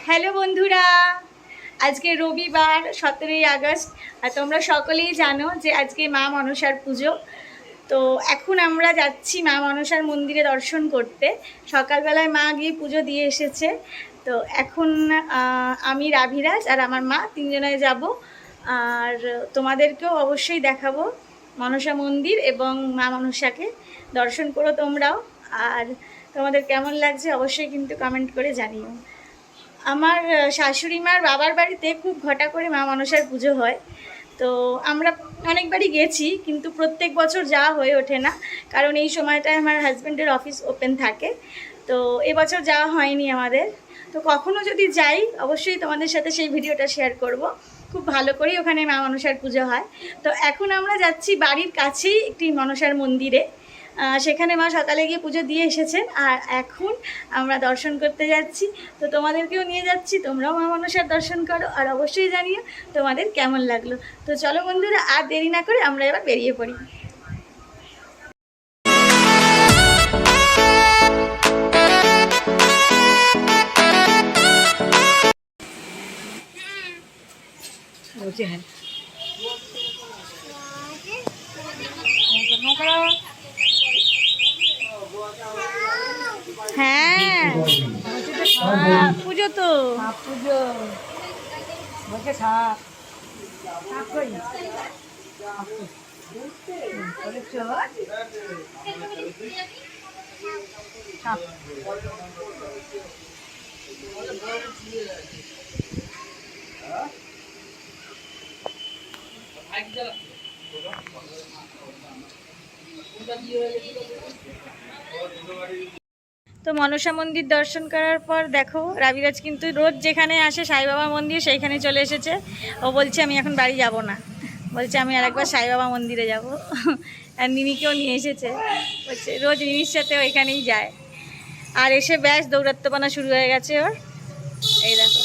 Hello বন্ধুরা, আজকে রবিবার 17ই আগস্ট। আর তোমরা সকলেই জানো যে আজকে মা মনসার পুজো। তো এখন আমরা যাচ্ছি মা মনসার মন্দিরে দর্শন করতে। সকালবেলায় মা গিয়ে পুজো দিয়ে এসেছে। তো এখন আমি, রাভিরাজ আর আমার মা তিনজনে যাব। আর তোমাদেরকেও অবশ্যই দেখাবো মনসা মন্দির এবং মা মনসাকে। দর্শন করো তোমরাও। আর তোমাদের কেমন লাগছে অবশ্যই কিন্তু কমেন্ট করে জানিও। আমার শাশুড়ি মার বাবার বাড়িতে খুব ঘটা করে মা মনসার পুজো হয়। তো আমরা অনেকবারই গেছি, কিন্তু প্রত্যেক বছর যাওয়া হয়ে ওঠে না, কারণ এই সময়টায় আমার হাজব্যান্ডের অফিস ওপেন থাকে। তো এবছর যাওয়া হয়নি আমাদের। তো কখনো যদি যাই অবশ্যই তোমাদের সাথে সেই ভিডিওটা শেয়ার করব। খুব ভালো করেই ওখানে মা মনসার পুজো হয়। তো এখন আমরা যাচ্ছি বাড়ির কাছেই একটি মনসার মন্দিরে। সেখানে মা সকালে গিয়ে পুজো দিয়ে এসেছেন, আর এখন আমরা দর্শন করতে যাচ্ছি। তো তোমাদেরকেও নিয়ে যাচ্ছি, তোমরাও মা মনসার দর্শন করো আর অবশ্যই জানিও তোমাদের কেমন লাগলো। তো চলো বন্ধুরা, আর দেরি না করে আমরা এবার বেরিয়ে পড়ি। হ্যাঁ, পুজো তো পুজো বলছে সাপ সাপ কই তো মনসা মন্দির দর্শন করার পর দেখো রাবিরাজ কিন্তু রোজ যেখানে আসে সাই বাবা মন্দির সেইখানে চলে এসেছে। ও বলছে আমি এখন বাড়ি যাব না, বলছে আমি আর একবার সাই বাবা মন্দিরে যাব। আর নিনিকেও নিয়ে এসেছে, বলছে রোজ নিনির সাথে ওইখানেই যায়। আর এসে ব্যাস দৌড়াত্মপানা শুরু হয়ে গেছে ওর। এই দেখো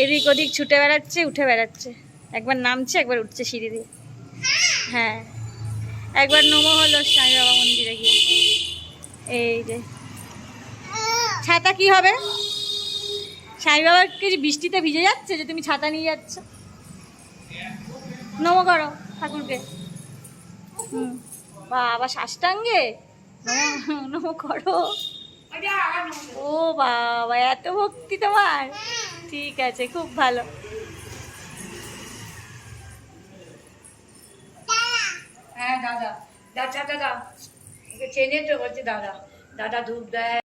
এদিক ওদিক ছুটে বেড়াচ্ছে, উঠে বেড়াচ্ছে, একবার নামছে একবার উঠছে সিঁড়ি দিয়ে। হ্যাঁ, একবার নমো হলো সাই বাবা মন্দিরে গিয়ে। এই যে ছাতা কি হবে, সাই বাবাকে যে বৃষ্টিতে ভিজে যাচ্ছে যে তুমি ছাতা নিয়ে যাচ্ছ। নমো করো ঠাকুরকে। বাবা সাষ্টাঙ্গে নমো করো। ও বাবা, এত ভক্তি তোমার, ঠিক আছে, খুব ভালো। হ্যাঁ দাদা, দাদা দাদা চেনে তো, বলছে দাদা, দাদা ধূপ দেয়।